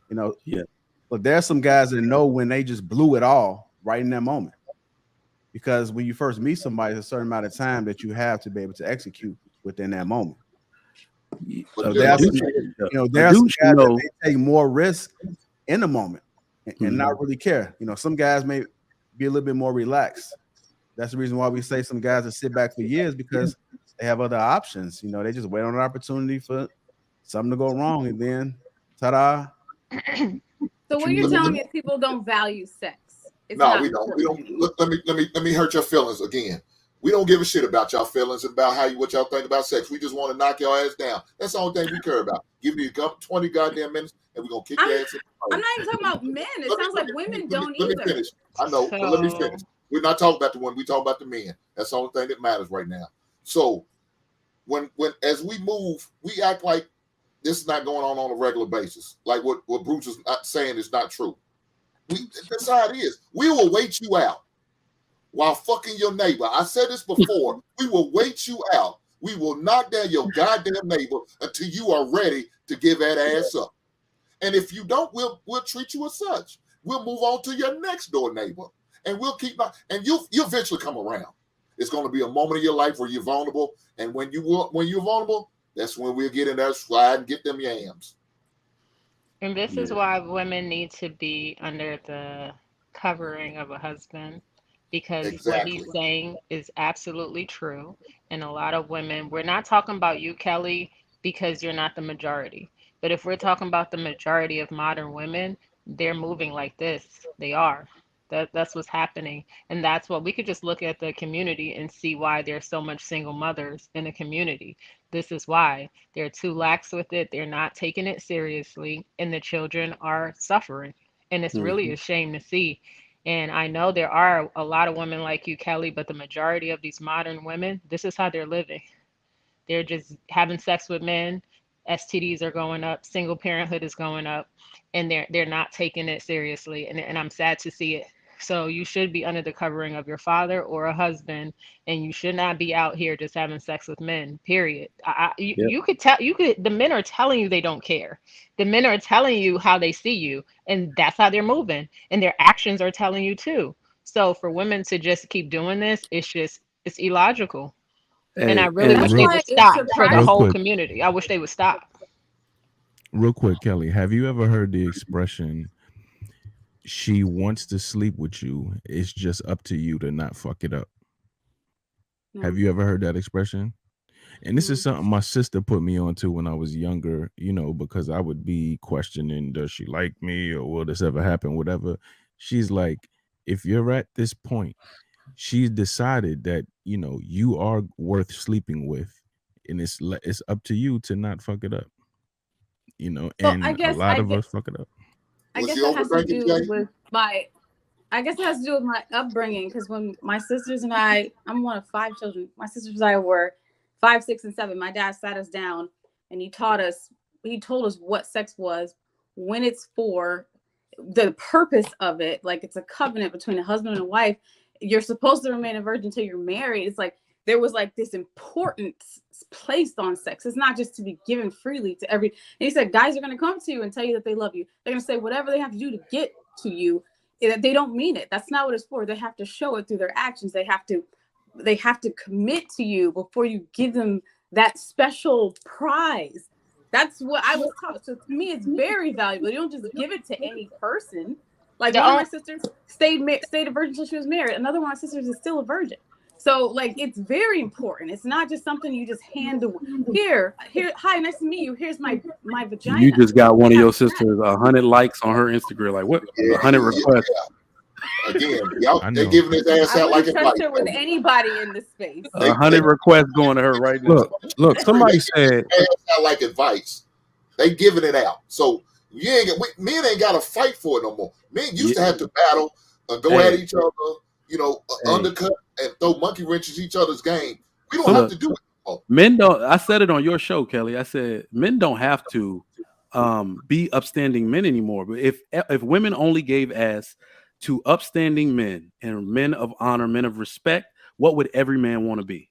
You know, Yeah. but there's some guys that know when they just blew it all right in that moment. Because when you first meet somebody, there's a certain amount of time that you have to be able to execute within that moment. But So you know, there's A there are some dude should guys that know. may take more risk in the moment and not Mhm. really care. Some guys may be a little bit more relaxed. That's the reason why we say some guys that sit back for years because they have other options. They just wait on an opportunity for something to go wrong, and then ta-da! So what You you're meet telling them. me is people don't value sex. It's no, not we don't. We important don't. anymore. Look, let me hurt your feelings again. We don't give a shit about y'all feelings about what y'all think about sex. We just want to knock your ass down. That's the only thing we care about. Give me 20 goddamn minutes, and we're gonna kick I'm your ass in the I'm hole. not even talking about men. It sounds like women don't Let me either. finish. I know, but let me finish. So We're not talking about the women. We talking about the men. That's the only thing that matters right now. So when as we move, we act like this is not going on a regular basis. Like what Bruce is not saying is not true. That's how it is. We will wait you out while fucking your neighbor. I said this before. We will wait you out. We will knock down your goddamn neighbor until you are ready to give that ass up. And if you don't, we'll treat you as such. We'll move on to your next door neighbor, and we'll keep. And you'll eventually come around. It's going to be a moment of your life where you're vulnerable, and when you're vulnerable, that's when we'll get in there, slide, and get them yams. and this is Yeah. why women need to be under the covering of a husband, because what he's Exactly. saying is absolutely true. And a lot of women, we're not talking about you, Kelly, because you're not the majority. But if we're talking about the majority of modern women, they're moving like this. They are. That's what's happening. And that's what we could just look at the community and see why there's so much single mothers in the community. This is why they're too lax with it. They're not taking it seriously, and the children are suffering. And it's really Mhm. a shame to see. And I know there are a lot of women like you, Kelly, but the majority of these modern women, this is how they're living. They're just having sex with men. STDs are going up, single parenthood is going up, and they're not taking it seriously. And I'm sad to see it. So you should be under the covering of your father or a husband, and you should not be out here just having sex with men. Period. Yep. You could tell, you could, the men are telling you they don't care. The men are telling you how they see you, and that's how they're moving, and their actions are telling you too. So for women to just keep doing this, it's illogical. And I Hey, really and That's wish they real why would it's stop for the Real surprising. whole quick, community. I wish they would stop. real quick, Kelly, have you ever heard the expression, she wants to sleep with you, it's just up to you to not fuck it up? Have No. you ever heard that expression? And this is Mm. something my sister put me onto when I was younger, because I would be questioning, does she like me or will this ever happen, whatever. She's like, if you're at this point, she's decided that, you are worth sleeping with, and it's up to you to not fuck it up, So I and a guess lot I of guess us fuck it up. I Was guess he that has to overthinking, do Jay? with my I guess it has to do with my upbringing because when my sisters and I'm one of five children. My sisters and I were 5, 6, and 7. My dad sat us down and he told us what sex was, when it's for, the purpose of it. Like it's a covenant between a husband and a wife. You're supposed to remain a virgin until you're married. It's like there was like this importance placed on sex. It's not just to be given freely to every. And he said, guys are going to come to you and tell you that they love you. They're going to say whatever they have to do to get to you, they don't mean it. That's not what it's for. They have to show it through their actions. They have to commit to you before you give them that special prize. That's what I was taught. So to me, it's very valuable. You don't just give it to any person. Like The one of my only, sisters stayed a virgin until she was married. Another one of my sisters is still a virgin. So like it's very important. It's not just something you just hand away. Here. Hi, nice to meet you. Here's my you vagina. just got one What of kind your of sex? sisters 100 likes on her Instagram. Like what? Yeah, 100 yeah. requests. Again, y'all, I they know. giving his ass I out like wouldn't advice. trust her with anybody in this space. They 100 requests going to her right now. Look. they Somebody giving said, his ass out like advice. They giving it out. So men ain't got to fight for it no more. Men used Yeah. to have to battle, go at Hey, each other, hey. undercut and throw monkey wrenches each other's game. We don't Some have look, to do it anymore. men don't. I said it on your show, Kelly. I said men don't have to be upstanding men anymore. But if women only gave ass to upstanding men and men of honor, men of respect, what would every man want to be?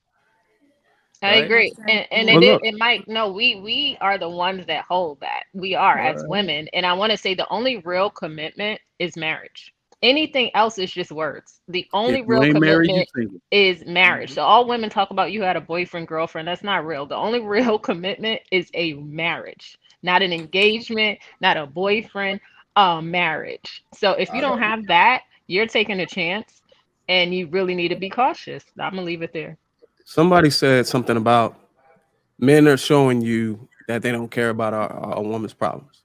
I right? agree. And Well, look, it might no, we are the ones that hold that. We are as Right. women. And I want to say the only real commitment is marriage. Anything else is just words. The If only you real ain't married, you commitment single. is marriage. Mhm. So all women talk about you had a boyfriend, girlfriend. That's not real. The only real commitment is a marriage, not an engagement, not a boyfriend, a marriage. So if you I don't agree. have that, you're taking a chance and you really need to be cautious. I'm gonna leave it there. Somebody said something about men are showing you that they don't care about our woman's problems.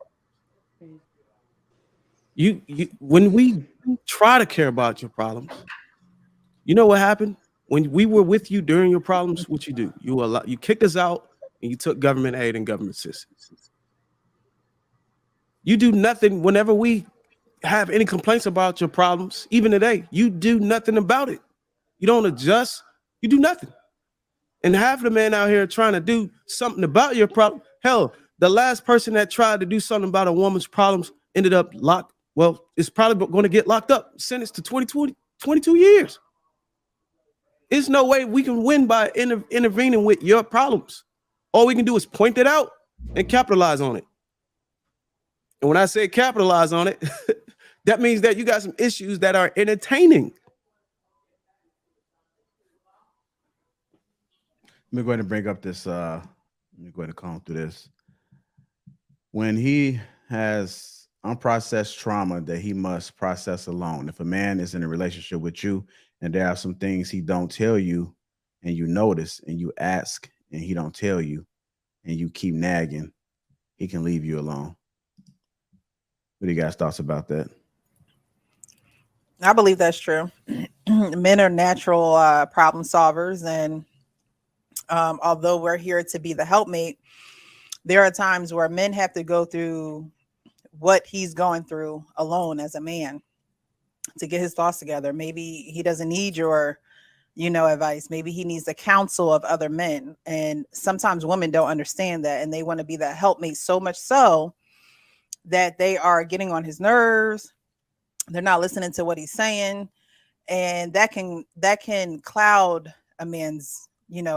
You when we try to care about your problems, you know what happened? When we were with you during your problems, what you do? You kicked us out and you took government aid and government assistance. You do nothing whenever we have any complaints about your problems, even today. You do nothing about it. You don't adjust. You do nothing. And half the men out here trying to do something about your problem. Hell, the last person that tried to do something about a woman's problems ended up locked. Well, it's probably going to get locked up, sentenced to 22 years. There's no way we can win by intervening with your problems. All we can do is point it out and capitalize on it. And when I say capitalize on it, that means that you got some issues that are entertaining. Let me go ahead and bring up this. Let me go ahead and comb through this. When he has unprocessed trauma that he must process alone. If a man is in a relationship with you and there are some things he don't tell you, and you notice and you ask and he don't tell you, and you keep nagging, he can leave you alone. What do you guys' thoughts about that? I believe that's true. Men are natural problem solvers, and although we're here to be the helpmate, there are times where men have to go through what he's going through alone as a man to get his thoughts together. Maybe he doesn't need your, advice. Maybe he needs the counsel of other men. And sometimes women don't understand that, and they want to be that helpmate so much so that they are getting on his nerves. They're not listening to what he's saying, and that can cloud a man's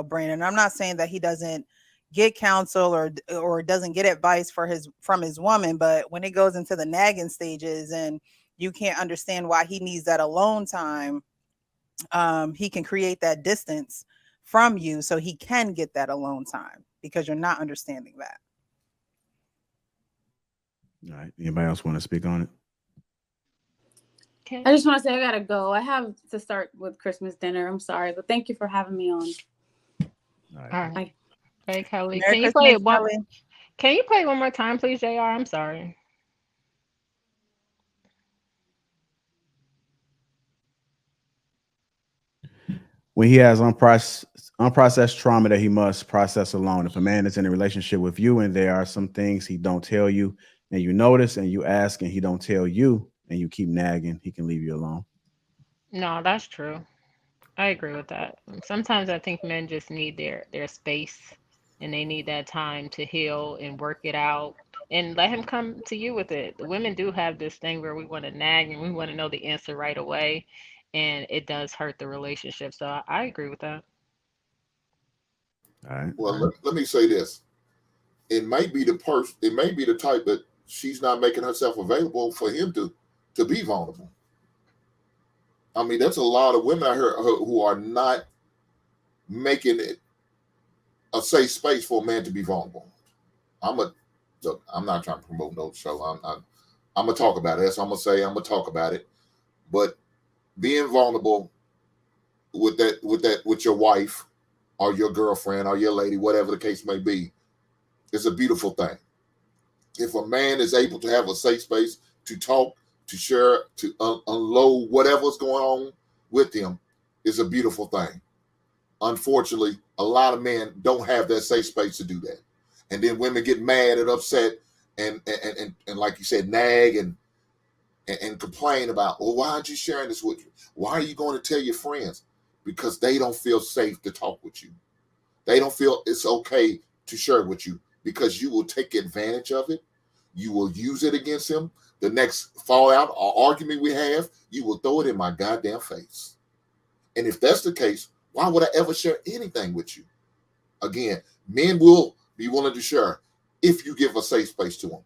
brain. And I'm not saying that he doesn't get counsel or doesn't get advice from his woman, but when it goes into the nagging stages and you can't understand why he needs that alone time, he can create that distance from you so he can get that alone time because you're not understanding that. All right. Anybody else want to speak on it? Okay. I just want to say I gotta go. I have to start with Christmas dinner. I'm sorry, but thank you for having me on. All right. All right. Hey, Kelly, Merry can you Christmas, play it one? Kelly. Can you play it one more time, please, JR? I'm sorry. When he has unprocessed trauma that he must process alone. If a man is in a relationship with you and there are some things he don't tell you and you notice and you ask and he don't tell you and you keep nagging, he can leave you alone. No, that's true. I agree with that. Sometimes I think men just need their space and they need that time to heal and work it out and let him come to you with it. The women do have this thing where we want to nag and we want to know the answer right away, and it does hurt the relationship. So I agree with that. All right. Well, let me say this. It may be the person. It may be the type that she's not making herself available for him to be vulnerable. I mean, there's a lot of women out here who are not making it a safe space for a man to be vulnerable. Look, I'm not trying to promote no show. I'm gonna talk about it. That's what I'm gonna say. I'm gonna talk about it. But being vulnerable with your wife or your girlfriend or your lady, whatever the case may be, is a beautiful thing. If a man is able to have a safe space to talk, to share, to unload whatever's going on with him, is a beautiful thing. Unfortunately, a lot of men don't have that safe space to do that. And then women get mad and upset and like you said, nag and complain about, well, why aren't you sharing this with you? Why are you going to tell your friends? Because they don't feel safe to talk with you. They don't feel it's okay to share it with you because you will take advantage of it. You will use it against him. The next fallout or argument we have, you will throw it in my goddamn face. And if that's the case, why would I ever share anything with you? Again, men will be willing to share if you give a safe space to him.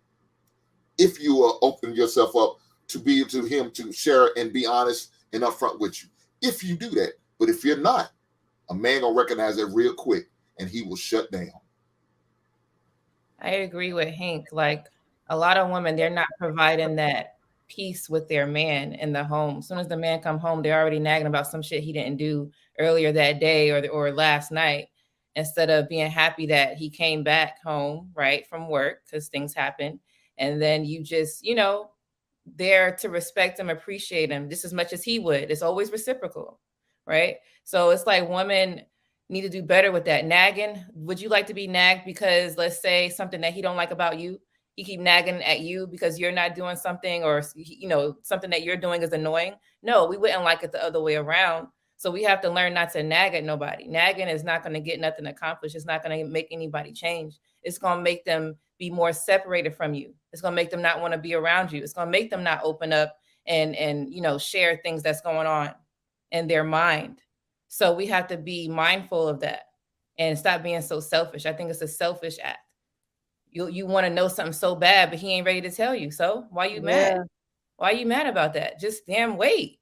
If you open yourself up to be to him to share and be honest and upfront with you. If you do that, but if you're not, a man gonna recognize it real quick and he will shut down. I agree with Hank. Like a lot of women, they're not providing that peace with their man in the home. As soon as the man come home, they're already nagging about some shit he didn't do earlier that day or last night, instead of being happy that he came back home, right, from work, because things happen. And then you just, there to respect him, appreciate him just as much as he would. It's always reciprocal, right? So it's like women need to do better with that. Nagging. Would you like to be nagged because, let's say, something that he don't like about you? He keep nagging at you because you're not doing something, or something that you're doing is annoying. No, we wouldn't like it the other way around. So we have to learn not to nag at nobody. Nagging is not going to get nothing accomplished. It's not going to make anybody change. It's going to make them be more separated from you. It's going to make them not want to be around you. It's going to make them not open up and share things that's going on in their mind. So we have to be mindful of that and stop being so selfish. I think it's a selfish act. You want to know something so bad, but he ain't ready to tell you. So why you mad? Why are you mad about that? Just damn wait.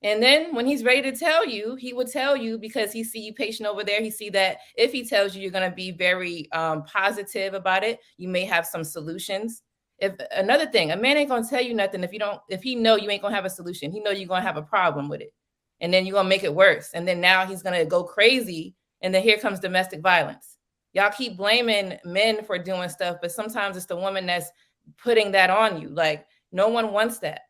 And then when he's ready to tell you, he would tell you because he see you patient over there. He see that if he tells you, you're going to be very positive about it. You may have some solutions. If another thing, a man ain't going to tell you nothing if he know you ain't going to have a solution. He know you're going to have a problem with it. And then you're going to make it worse. And then now he's going to go crazy. And then here comes domestic violence. Y'all keep blaming men for doing stuff, but sometimes it's the woman that's putting that on you. Like, no one wants that.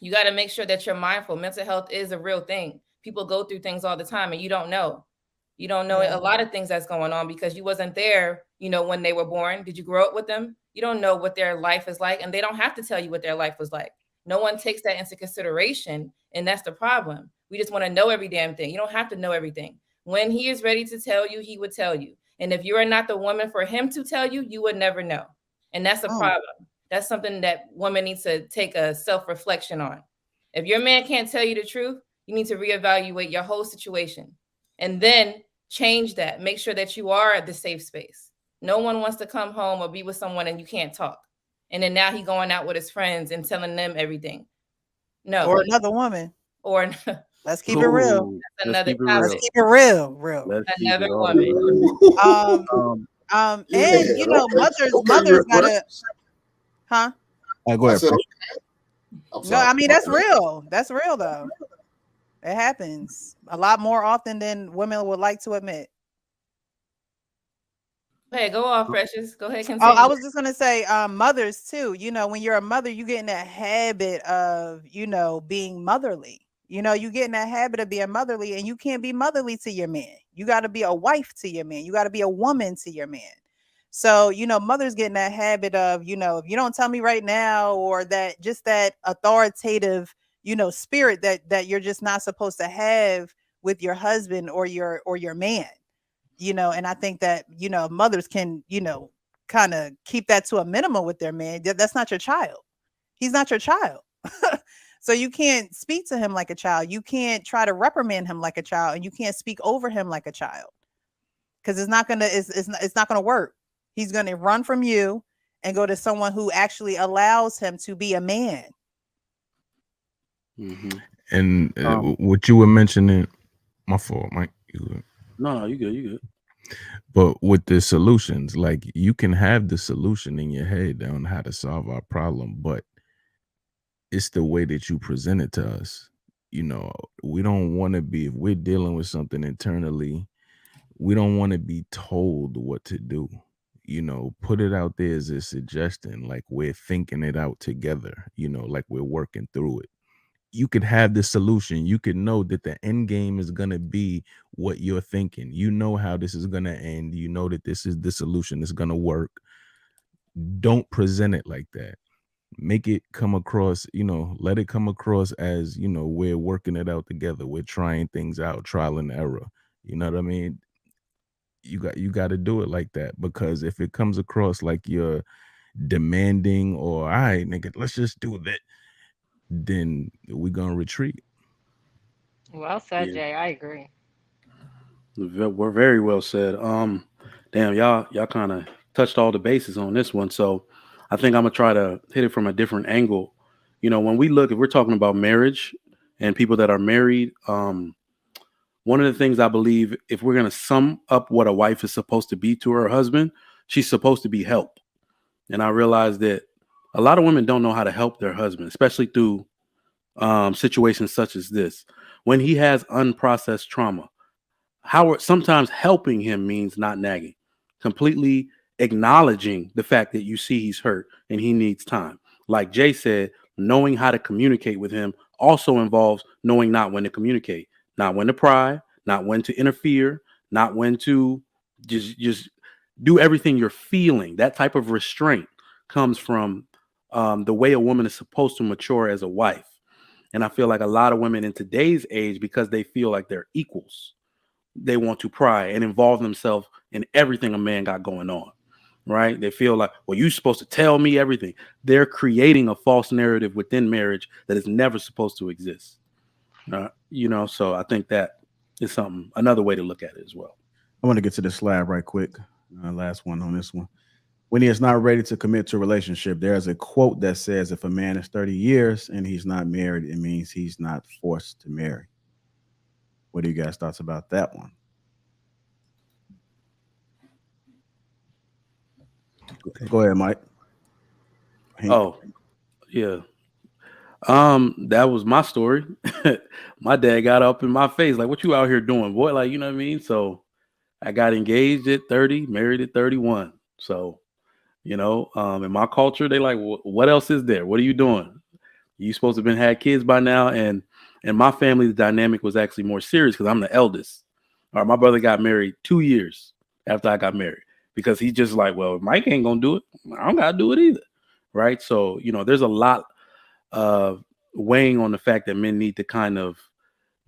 You got to make sure that you're mindful. Mental health is a real thing. People go through things all the time and you don't know. You don't know a lot of things that's going on because you wasn't there, when they were born. Did you grow up with them? You don't know what their life is like, and they don't have to tell you what their life was like. No one takes that into consideration, and that's the problem. We just want to know every damn thing. You don't have to know everything. When he is ready to tell you, he would tell you. And if you are not the woman for him to tell you, you would never know. And that's a problem. That's something that women need to take a self-reflection on. If your man can't tell you the truth, you need to reevaluate your whole situation and then change that. Make sure that you are at the safe space. No one wants to come home or be with someone and you can't talk. And then now he going out with his friends and telling them everything. No. Or another woman. Or let's keep it real. Let's keep it real. Another woman. And mothers gotta, huh? Go ahead. No, I mean that's real. That's real though. It happens a lot more often than women would like to admit. Hey, go off, Precious. Go ahead. Continue. Oh, I was just gonna say, mothers too. When you're a mother, you get in that habit of, being motherly. You get in that habit of being motherly, and you can't be motherly to your man. You got to be a wife to your man. You got to be a woman to your man. So, mothers get in that habit of, if you don't tell me right now, or that authoritative, spirit that you're just not supposed to have with your husband or your man. And I think that, mothers can, kind of keep that to a minimum with their man. That's not your child. He's not your child. So you can't speak to him like a child. You can't try to reprimand him like a child, and you can't speak over him like a child, because it's not gonna work. He's gonna run from you and go to someone who actually allows him to be a man. Mm-hmm. And what you were mentioning, my fault, Mike. You good? No, you good. But with the solutions, like, you can have the solution in your head on how to solve our problem, but it's the way that you present it to us. We don't want to be, if we're dealing with something internally, we don't want to be told what to do. Put it out there as a suggestion, like we're thinking it out together, like we're working through it. You could have the solution. You could know that the end game is going to be what you're thinking. You know how this is going to end. You know that this is the solution. It's going to work. Don't present it like that. Make it come across, let it come across as, we're working it out together. We're trying things out, trial and error. You know what I mean? You got to do it like that, because if it comes across like you're demanding, or, all right, nigga, let's just do that, then we're going to retreat. Well said, Jay. I agree. We're very well said. Damn, y'all kind of touched all the bases on this one. So I think I'm gonna try to hit it from a different angle. You know, when we look, if we're talking about marriage and people that are married, one of the things I believe, if we're gonna sum up what a wife is supposed to be to her husband, she's supposed to be help. And I realize that a lot of women don't know how to help their husband, especially through situations such as this. When he has unprocessed trauma, how sometimes helping him means not nagging, completely acknowledging the fact that you see he's hurt and he needs time. Like Jay said, knowing how to communicate with him also involves knowing not when to communicate, not when to pry, not when to interfere, not when to just do everything you're feeling. That type of restraint comes from the way a woman is supposed to mature as a wife. And I feel like a lot of women in today's age, because they feel like they're equals, they want to pry and involve themselves in everything a man got going on, right? They feel like, well, you're supposed to tell me everything. They're creating a false narrative within marriage that is never supposed to exist. You know, so I think that is another way to look at it as well. I want to get to the slab right quick. Last one on this one. When he is not ready to commit to a relationship, there's a quote that says, if a man is 30 years and he's not married, it means he's not forced to marry. What do you guys' thoughts about that one? Go ahead, Mike. Oh, yeah. That was my story. My dad got up in my face, like, what you out here doing, boy? Like, you know what I mean? So I got engaged at 30, married at 31. So, you know, in my culture, they like, what else is there? What are you doing? You supposed to have been had kids by now. And in my family, the dynamic was actually more serious because I'm the eldest. All right, my brother got married 2 years after I got married because he's just like, well, Mike ain't gonna do it. I don't gotta do it either. Right. So, you know, there's a lot of weighing on the fact that men need to kind of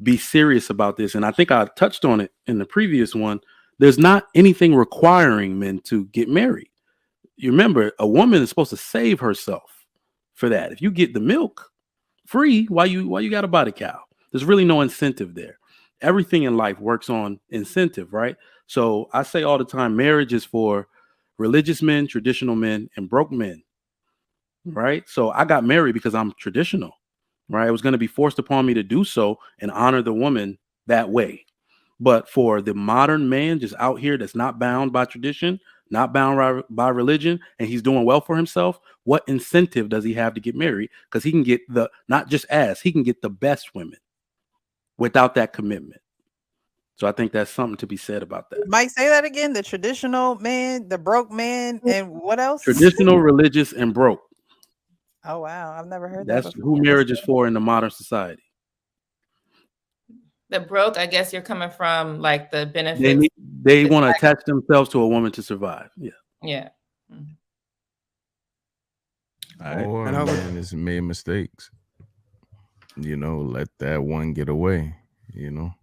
be serious about this. And I think I touched on it in the previous one. There's not anything requiring men to get married. You remember, a woman is supposed to save herself for that. If you get the milk free, why you got to buy the cow? There's really no incentive there. Everything in life works on incentive, right? So I say all the time, marriage is for religious men, traditional men, and broke men, right? So I got married because I'm traditional, right? It was going to be forced upon me to do so and honor the woman that way. But for the modern man just out here that's not bound by tradition, not bound by religion, and he's doing well for himself, what incentive does he have to get married? Because he can get not just he can get the best women without that commitment. So I think that's something to be said about that. Mike, say that again. The traditional man, the broke man, and what else? Traditional, religious, and broke. Oh, wow. I've never heard that. That's who marriage is for in the modern society. The broke, I guess you're coming from like the benefits. They want to attach themselves to a woman to survive. Yeah. Yeah. All right. Or man has made mistakes. You know, let that one get away. You know,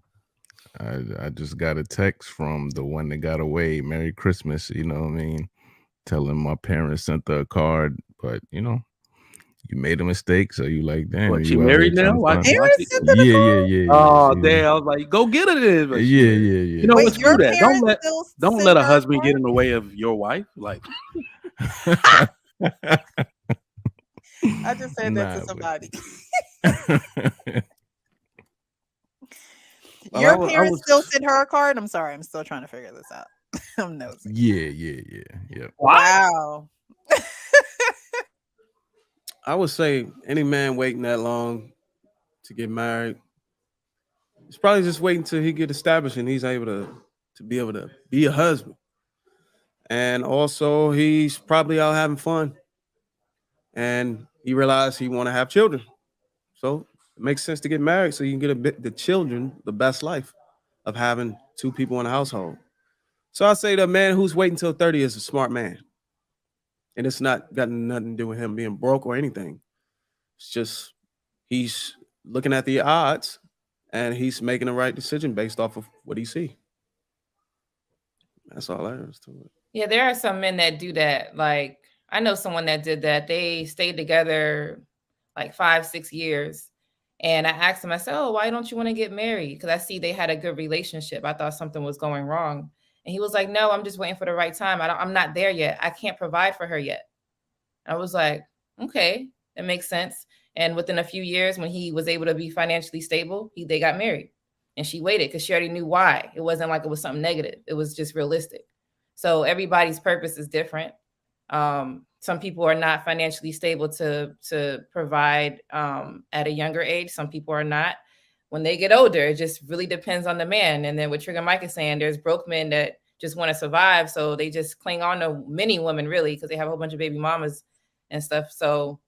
I just got a text from the one that got away. Merry Christmas. You know what I mean? Telling my parents sent her a card, but you know, you made a mistake, so you like, damn. What, she married now? Yeah. Oh, damn. I was like, go get her then. Yeah. You know, let's do that. Don't let a husband get in the way of your wife. Like, I just said that to somebody. Your parents still sent her a card? I'm sorry. I'm still trying to figure this out. I'm nosy. Yeah. Wow. I would say any man waiting that long to get married, he's probably just waiting until he get established and he's able to be able to be a husband. And also he's probably out having fun and he realized he want to have children. So it makes sense to get married so you can get the children the best life of having two people in a household. So I say the man who's waiting till 30 is a smart man. And it's not got nothing to do with him being broke or anything. It's just he's looking at the odds and he's making the right decision based off of what he see. That's all there is to it. Yeah, there are some men that do that. Like, I know someone that did that. They stayed together like 5-6 years. And I asked him, I said, oh, why don't you want to get married? Because I see they had a good relationship. I thought something was going wrong. And he was like, no, I'm just waiting for the right time. I'm not there yet. I can't provide for her yet. I was like, okay, that makes sense. And within a few years, when he was able to be financially stable, they got married. And she waited because she already knew why. It wasn't like it was something negative. It was just realistic. So everybody's purpose is different. Some people are not financially stable to provide at a younger age. Some people are not. When they get older, it just really depends on the man. And then what Trigger Mike is saying, there's broke men that just want to survive. So they just cling on to many women, really, because they have a whole bunch of baby mamas and stuff. So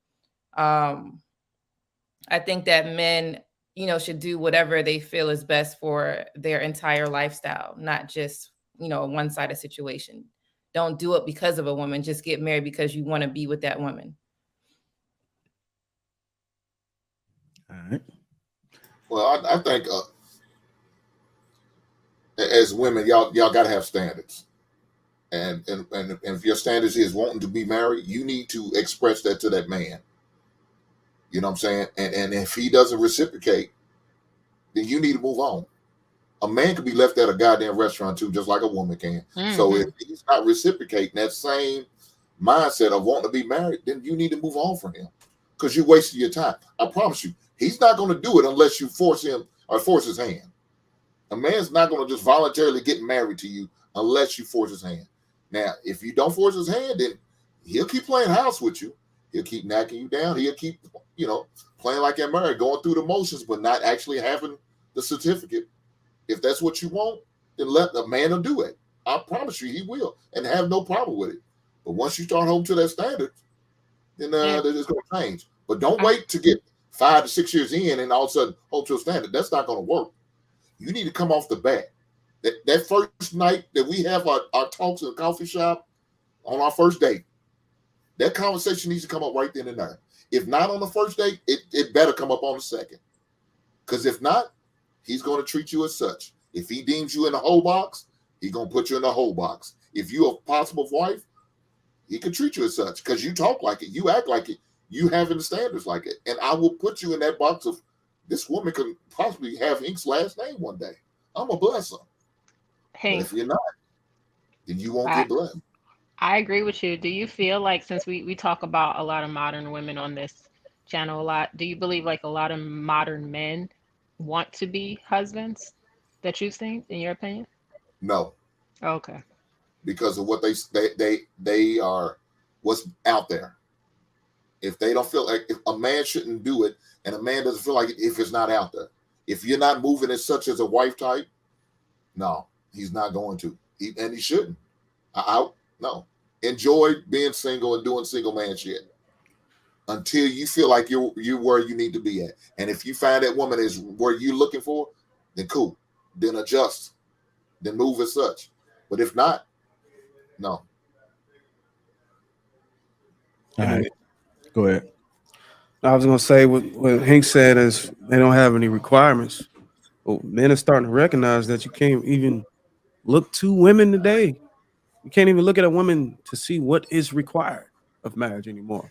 I think that men, should do whatever they feel is best for their entire lifestyle, not just, a one-sided situation. Don't do it because of a woman. Just get married because you want to be with that woman. All right. Well, I think as women, y'all got to have standards. And if your standards is wanting to be married, you need to express that to that man. You know what I'm saying? And if he doesn't reciprocate, then you need to move on. A man can be left at a goddamn restaurant too, just like a woman can. Mm-hmm. So if he's not reciprocating that same mindset of wanting to be married, then you need to move on from him because you're wasting your time. I promise you, he's not going to do it unless you force him or force his hand. A man's not going to just voluntarily get married to you unless you force his hand. Now, if you don't force his hand, then he'll keep playing house with you. He'll keep knocking you down. He'll keep, playing like they're married, going through the motions, but not actually having the certificate. If that's what you want, then let the man will do it. I promise you he will and have no problem with it. But once you start holding to that standard, then it's going to change. But don't wait to get 5 to 6 years in and all of a sudden hold to a standard. That's not going to work. You need to come off the bat. That first night that we have our talks in the coffee shop on our first date, that conversation needs to come up right then and there. If not on the first date, it better come up on the second. Because if not, he's going to treat you as such. If he deems you in the whole box, he's going to put you in the whole box. If you're a possible wife, he can treat you as such because you talk like it, you act like it, you having the standards like it. And I will put you in that box of this woman could possibly have Ink's last name one day. I'm going to bless her. Hey. But if you're not, then you won't get blessed. I agree with you. Do you feel like, since we talk about a lot of modern women on this channel a lot, do you believe like a lot of modern men want to be husbands that you think, in your opinion? No. Okay. Because of what they are, what's out there. If they don't feel like, if a man shouldn't do it, and a man doesn't feel like it if it's not out there. If you're not moving as such as a wife type, no, he's not going to. And he shouldn't. No. Enjoy being single and doing single man shit until you feel like you're where you need to be at. And if you find that woman is where you're looking for, then cool. Then adjust. Then move as such. But if not, no. All right. Go ahead. I was going to say what Hank said is they don't have any requirements. Well, men are starting to recognize that you can't even look to women today. You can't even look at a woman to see what is required of marriage anymore,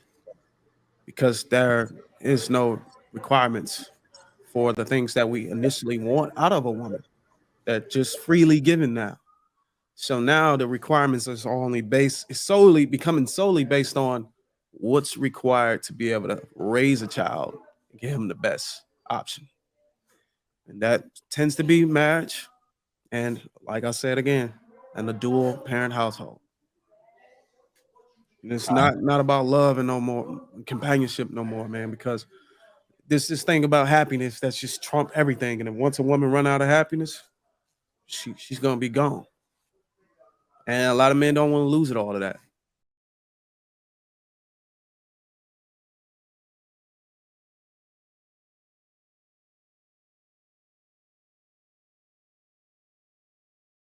because there is no requirements for the things that we initially want out of a woman. They're just freely given now. So now the requirements is becoming solely based on what's required to be able to raise a child and give him the best option. And that tends to be marriage. And like I said again, and a dual parent household. And it's not about love and no more companionship no more, man, because this thing about happiness that's just trump everything. And then once a woman run out of happiness, she's gonna be gone. And a lot of men don't want to lose it all of that.